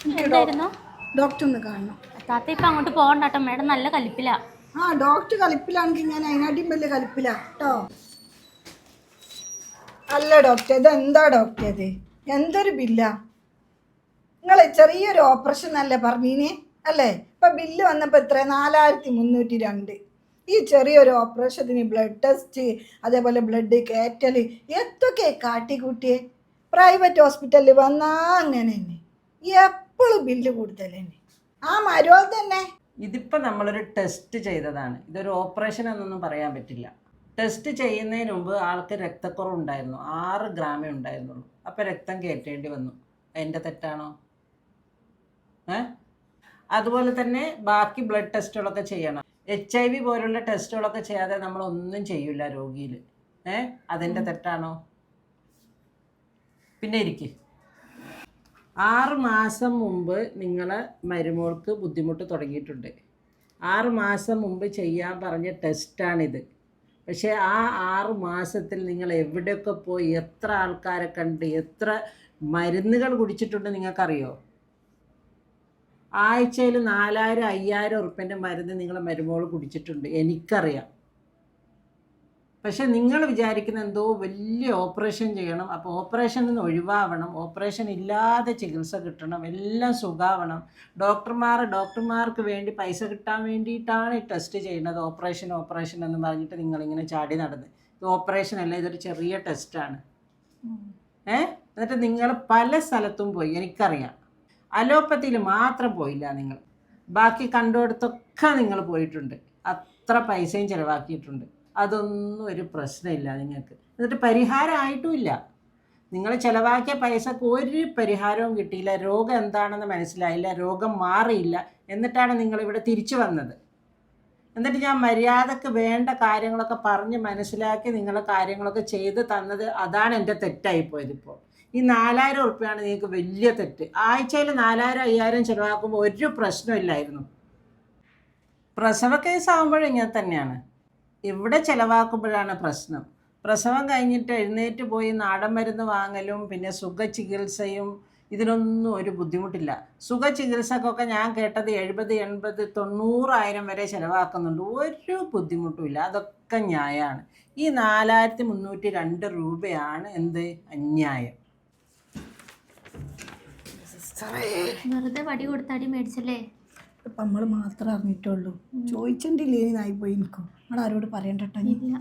എന്തായിരുന്നു? ഡോക്ടർ ഒന്ന് കാണണം. താത്ത ഇപ്പം അങ്ങോട്ട് പോകണ്ട കേട്ടോ, മേഡം നല്ല കലിപ്പിലാ. ഡോക്ടർ കലിപ്പിലാണെങ്കിൽ ഞാൻ അതിനാട്ടിയും വലിയ കലിപ്പിലാ കേട്ടോ. അല്ല ഡോക്ടർ, ഇത് എന്താ ഡോക്ടർ, ഇത് എന്തൊരു ബില്ലാ? നിങ്ങൾ ചെറിയൊരു ഓപ്പറേഷൻ അല്ലേ പറഞ്ഞീനെ അല്ലേ? ഇപ്പം ബില്ല് വന്നപ്പോൾ എത്ര? 4302. ഈ ചെറിയൊരു ഓപ്പറേഷത്തിന് ബ്ലഡ് ടെസ്റ്റ്, അതേപോലെ ബ്ലഡ് കയറ്റൽ, എന്തൊക്കെ കാട്ടിക്കൂട്ടിയേ. പ്രൈവറ്റ് ഹോസ്പിറ്റലിൽ വന്നാൽ അങ്ങനെ തന്നെ എപ്പോഴും ബില്ല് കൂടുതൽ തന്നെ. മരുവൾ തന്നെ. ഇതിപ്പോൾ നമ്മളൊരു ടെസ്റ്റ് ചെയ്തതാണ്, ഇതൊരു ഓപ്പറേഷൻ എന്നൊന്നും പറയാൻ പറ്റില്ല. ടെസ്റ്റ് ചെയ്യുന്നതിന് മുമ്പ് ആൾക്ക് രക്തക്കുറവുണ്ടായിരുന്നു, 6 ഗ്രാമേ ഉണ്ടായിരുന്നുള്ളൂ. അപ്പോൾ രക്തം കയറ്റേണ്ടി വന്നു. എൻ്റെ തെറ്റാണോ? അതുപോലെ തന്നെ ബാക്കി ബ്ലഡ് ടെസ്റ്റുകളൊക്കെ ചെയ്യണം. HIV പോലുള്ള ടെസ്റ്റുകളൊക്കെ ചെയ്യാതെ നമ്മളൊന്നും ചെയ്യില്ല രോഗിയിൽ. അതെൻ്റെ തെറ്റാണോ? പിന്നെ ഇരിക്കും. 6 മാസം മുമ്പ് നിങ്ങളെ മരുമോൾക്ക് ബുദ്ധിമുട്ട് തുടങ്ങിയിട്ടുണ്ട്. 6 മാസം മുമ്പ് ചെയ്യാൻ പറഞ്ഞ ടെസ്റ്റാണിത്. പക്ഷേ ആ 6 മാസത്തിൽ നിങ്ങൾ എവിടെയൊക്കെ പോയി, എത്ര ആൾക്കാരെ കണ്ട്, എത്ര മരുന്നുകൾ കുടിച്ചിട്ടുണ്ട് നിങ്ങൾക്കറിയോ? ആഴ്ചയിൽ 4000-5000 ഉറുപ്പ്യൻ്റെ മരുന്ന് നിങ്ങളെ മരുമോൾ കുടിച്ചിട്ടുണ്ട്, എനിക്കറിയാം. പക്ഷെ നിങ്ങൾ വിചാരിക്കുന്ന എന്തോ വലിയ ഓപ്പറേഷൻ ചെയ്യണം, അപ്പോൾ ഓപ്പറേഷനിൽ നിന്ന് ഒഴിവാവണം, ഓപ്പറേഷൻ ഇല്ലാതെ ചികിത്സ കിട്ടണം, എല്ലാം സുഖാവണം, ഡോക്ടർമാർക്ക് വേണ്ടി പൈസ കിട്ടാൻ വേണ്ടിയിട്ടാണ് ഈ ടെസ്റ്റ് ചെയ്യുന്നത്. ഓപ്പറേഷൻ എന്ന് പറഞ്ഞിട്ട് നിങ്ങളിങ്ങനെ ചാടി നടന്ന്. ഇത് ഓപ്പറേഷൻ അല്ല, ഇതൊരു ചെറിയ ടെസ്റ്റാണ്. എന്നിട്ട് നിങ്ങൾ പല സ്ഥലത്തും പോയി, എനിക്കറിയാം. അലോപ്പതിയിൽ മാത്രം പോയില്ല നിങ്ങൾ, ബാക്കി കണ്ടുകൊടുത്തൊക്കെ നിങ്ങൾ പോയിട്ടുണ്ട്. അത്ര പൈസയും ചിലവാക്കിയിട്ടുണ്ട്. അതൊന്നും ഒരു പ്രശ്നമില്ല നിങ്ങൾക്ക്. എന്നിട്ട് പരിഹാരമായിട്ടുമില്ല. നിങ്ങൾ ചിലവാക്കിയ പൈസക്ക് ഒരു പരിഹാരവും കിട്ടിയില്ല, രോഗം എന്താണെന്ന് മനസ്സിലായില്ല, രോഗം മാറിയില്ല. എന്നിട്ടാണ് നിങ്ങളിവിടെ തിരിച്ചു വന്നത്. എന്നിട്ട് ഞാൻ മര്യാദക്ക് വേണ്ട കാര്യങ്ങളൊക്കെ പറഞ്ഞ് മനസ്സിലാക്കി നിങ്ങൾ കാര്യങ്ങളൊക്കെ ചെയ്ത് തന്നത്, അതാണ് എൻ്റെ തെറ്റായിപ്പോയത്. ഇപ്പോൾ ഈ 4000 ഉറുപ്പ്യാണ് നിങ്ങൾക്ക് വലിയ തെറ്റ്. ആഴ്ചയിൽ 4000-5000 ചിലവാക്കുമ്പോൾ ഒരു പ്രശ്നമില്ലായിരുന്നു. പ്രസവ കേസാകുമ്പോഴും ഇങ്ങനെ തന്നെയാണ്. ഇവിടെ ചിലവാക്കുമ്പോഴാണ് പ്രശ്നം. പ്രസവം കഴിഞ്ഞിട്ട് എഴുന്നേറ്റ് പോയി നാടൻ മരുന്ന് വാങ്ങലും പിന്നെ സുഖചികിത്സയും, ഇതിനൊന്നും ഒരു ബുദ്ധിമുട്ടില്ല. സുഖചികിത്സക്കൊക്കെ ഞാൻ കേട്ടത് 70-80-90,000 വരെ ചിലവാക്കുന്നുണ്ട്. ഒരു ബുദ്ധിമുട്ടുമില്ല, അതൊക്കെ ന്യായമാണ്. ഈ 4302 രൂപയാണ് എന്ത് അന്യായം. വെറുതെ വടി കൊടുത്താടി മേടിച്ചല്ലേ? ഇപ്പം നമ്മൾ മാത്രമേ അറിഞ്ഞിട്ടുള്ളൂ. ചോദിച്ചിട്ടില്ലേ നായിപ്പോയി. എനിക്കും നമ്മൾ ആരോട് പറയണ്ടട്ടോ. ഇല്ല.